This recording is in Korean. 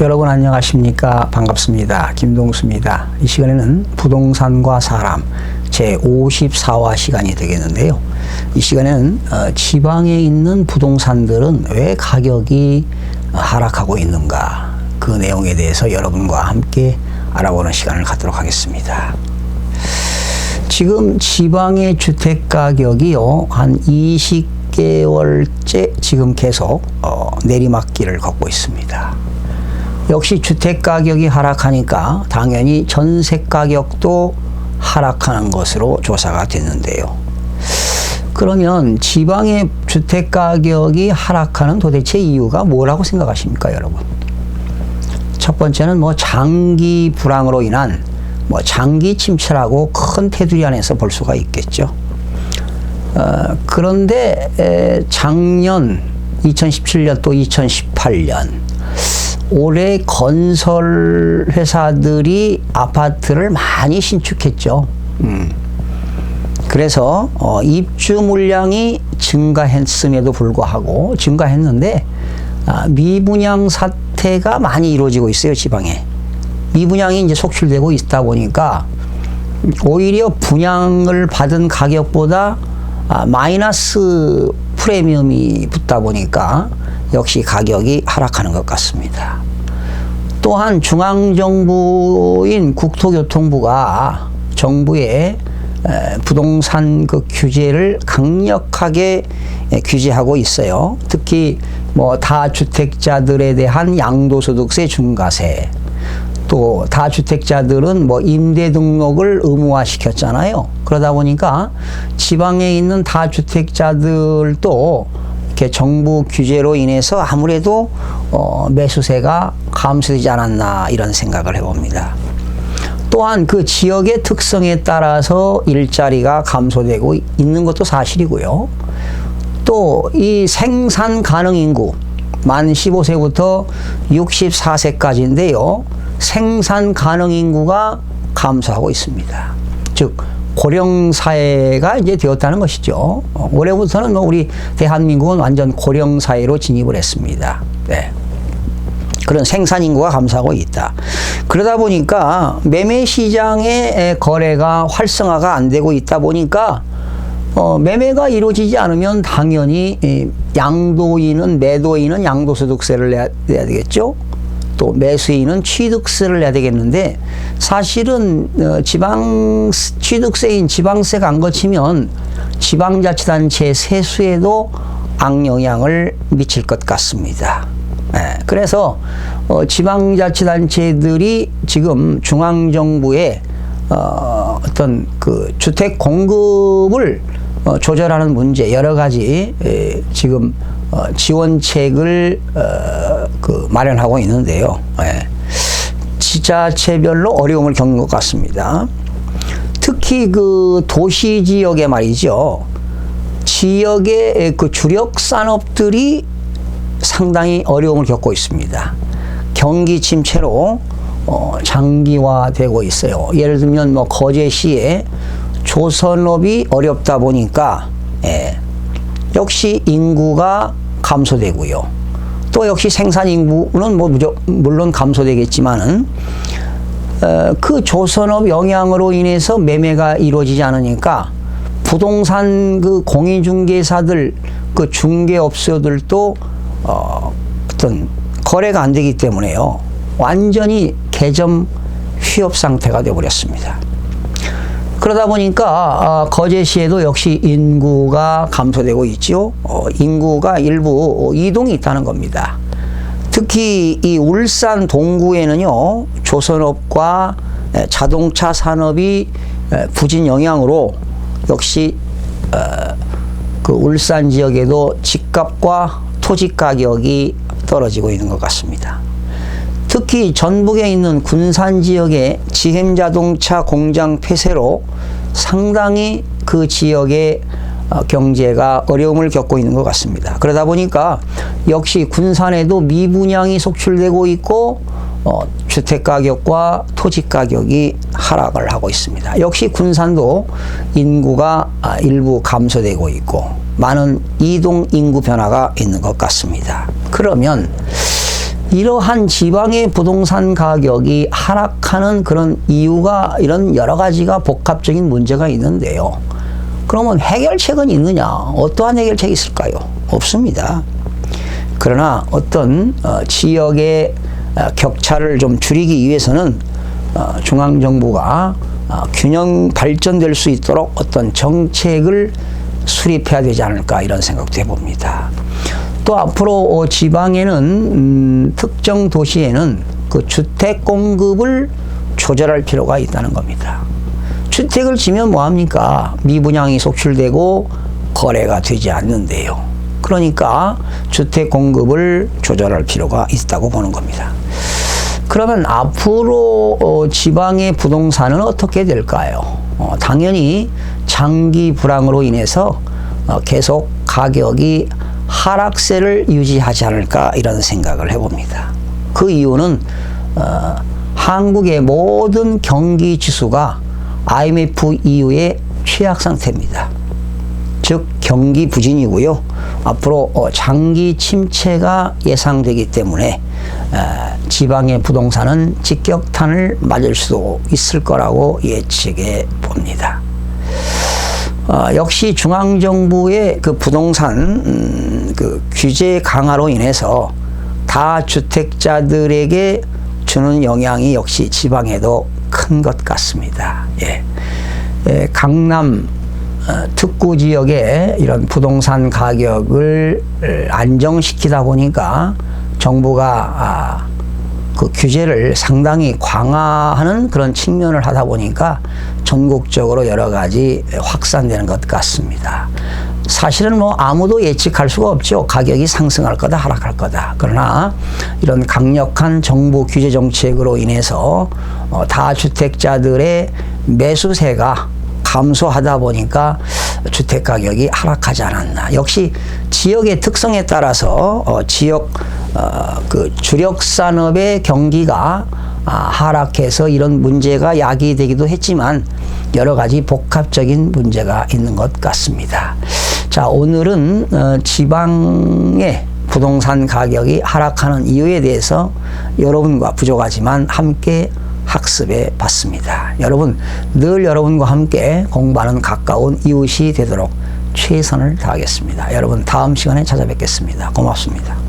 여러분 안녕하십니까? 반갑습니다. 김동수입니다. 이 시간에는 부동산과 사람 제54화 시간이 되겠는데요. 이 시간에는 지방에 있는 부동산들은 왜 가격이 하락하고 있는가, 그 내용에 대해서 여러분과 함께 알아보는 시간을 갖도록 하겠습니다. 지금 지방의 주택 가격이요, 한 20개월째 지금 계속 내리막길을 걷고 있습니다. 역시 주택 가격이 하락하니까 당연히 전세 가격도 하락하는 것으로 조사가 됐는데요. 그러면 지방의 주택 가격이 하락하는 도대체 이유가 뭐라고 생각하십니까, 여러분? 첫 번째는 장기 불황으로 인한 장기 침체라고 큰 테두리 안에서 볼 수가 있겠죠. 그런데 작년 2017년 또 2018년 올해 건설 회사들이 아파트를 많이 신축했죠. 그래서 입주 물량이 증가했음에도 불구하고 증가했는데 미분양 사태가 많이 이루어지고 있어요, 지방에. 미분양이 이제 속출되고 있다 보니까 오히려 분양을 받은 가격보다 마이너스 프리미엄이 붙다 보니까 역시 가격이 하락하는 것 같습니다. 또한 중앙정부인 국토교통부가 정부의 부동산 규제를 강력하게 규제하고 있어요. 특히 다주택자들에 대한 양도소득세 중과세, 또 다주택자들은 임대 등록을 의무화시켰잖아요. 그러다 보니까 지방에 있는 다주택자들도 이렇게 정부 규제로 인해서 아무래도 매수세가 감소되지 않았나, 이런 생각을 해봅니다. 또한 그 지역의 특성에 따라서 일자리가 감소되고 있는 것도 사실이고요. 또 이 생산 가능 인구 만 15세부터 64세까지인데요. 생산 가능 인구가 감소하고 있습니다. 즉 고령 사회가 이제 되었다는 것이죠. 올해부터는 우리 대한민국은 완전 고령 사회로 진입을 했습니다. 네. 그런 생산 인구가 감소하고 있다. 그러다 보니까 매매 시장의 거래가 활성화가 안 되고 있다 보니까 매매가 이루어지지 않으면 당연히 양도인은, 매도인은 양도소득세를 내야 되겠죠. 또 매수인은 취득세를 내야 되겠는데, 사실은 취득세인 지방세가 안 거치면 지방자치단체 세수에도 악영향을 미칠 것 같습니다. 그래서 지방자치단체들이 지금 중앙정부의 어떤 그 주택 공급을 조절하는 문제, 여러 가지 지금 지원책을 마련하고 있는데요. 지자체별로 어려움을 겪는 것 같습니다. 특히 그 도시 지역에 말이죠. 지역의 그 주력 산업들이 상당히 어려움을 겪고 있습니다. 경기 침체로 장기화되고 있어요. 예를 들면 거제시에 조선업이 어렵다 보니까 역시 인구가 감소되고요. 또 역시 생산 인구는 물론 감소되겠지만은 그 조선업 영향으로 인해서 매매가 이루어지지 않으니까 부동산 그 공인중개사들, 그 중개업소들도 어떤 거래가 안 되기 때문에요. 완전히 개점 휴업 상태가 되어버렸습니다. 그러다 보니까 거제시에도 역시 인구가 감소되고 있죠. 인구가 일부 이동이 있다는 겁니다. 특히 이 울산 동구에는요, 조선업과 자동차 산업이 부진 영향으로 역시 그 울산 지역에도 집값과 토지 가격이 떨어지고 있는 것 같습니다. 특히 전북에 있는 군산 지역의 GM자동차 공장 폐쇄로 상당히 그 지역의 경제가 어려움을 겪고 있는 것 같습니다. 그러다 보니까 역시 군산에도 미분양이 속출되고 있고 주택가격과 토지가격이 하락을 하고 있습니다. 역시 군산도 인구가 일부 감소되고 있고 많은 이동 인구 변화가 있는 것 같습니다. 그러면 이러한 지방의 부동산 가격이 하락하는 그런 이유가 이런 여러 가지가 복합적인 문제가 있는데요. 그러면 해결책은 있느냐? 어떠한 해결책이 있을까요? 없습니다. 그러나 어떤 지역의 격차를 좀 줄이기 위해서는 중앙정부가 균형 발전될 수 있도록 어떤 정책을 수립해야 되지 않을까 이런 생각도 해봅니다. 또 앞으로 지방에는 특정 도시에는 그 주택 공급을 조절할 필요가 있다는 겁니다. 주택을 지면 뭐합니까? 미분양이 속출되고 거래가 되지 않는데요. 그러니까 주택 공급을 조절할 필요가 있다고 보는 겁니다. 그러면 앞으로 지방의 부동산은 어떻게 될까요? 당연히 장기 불황으로 인해서 계속 가격이 하락세를 유지하지 않을까 이런 생각을 해봅니다. 그 이유는 한국의 모든 경기 지수가 IMF 이후의 최악 상태입니다. 즉 경기 부진이고요. 앞으로 장기 침체가 예상되기 때문에 지방의 부동산은 직격탄을 맞을 수도 있을 거라고 예측해 봅니다. 역시 중앙정부의 그 부동산 그 규제 강화로 인해서 다주택자들에게 주는 영향이 역시 지방에도 큰 것 같습니다. 강남 특구 지역의 이런 부동산 가격을 안정시키다 보니까 정부가 그 규제를 상당히 강화하는 그런 측면을 하다 보니까 전국적으로 여러 가지 확산되는 것 같습니다. 사실은 뭐 아무도 예측할 수가 없죠. 가격이 상승할 거다, 하락할 거다. 그러나 이런 강력한 정부 규제 정책으로 인해서 다주택자들의 매수세가 감소하다 보니까 주택 가격이 하락하지 않았나. 역시 지역의 특성에 따라서 지역 그 주력 산업의 경기가 하락해서 이런 문제가 야기되기도 했지만 여러 가지 복합적인 문제가 있는 것 같습니다. 자, 오늘은 지방의 부동산 가격이 하락하는 이유에 대해서 여러분과 부족하지만 함께 학습해 봤습니다. 여러분, 늘 여러분과 함께 공부하는 가까운 이웃이 되도록 최선을 다하겠습니다. 여러분, 다음 시간에 찾아뵙겠습니다. 고맙습니다.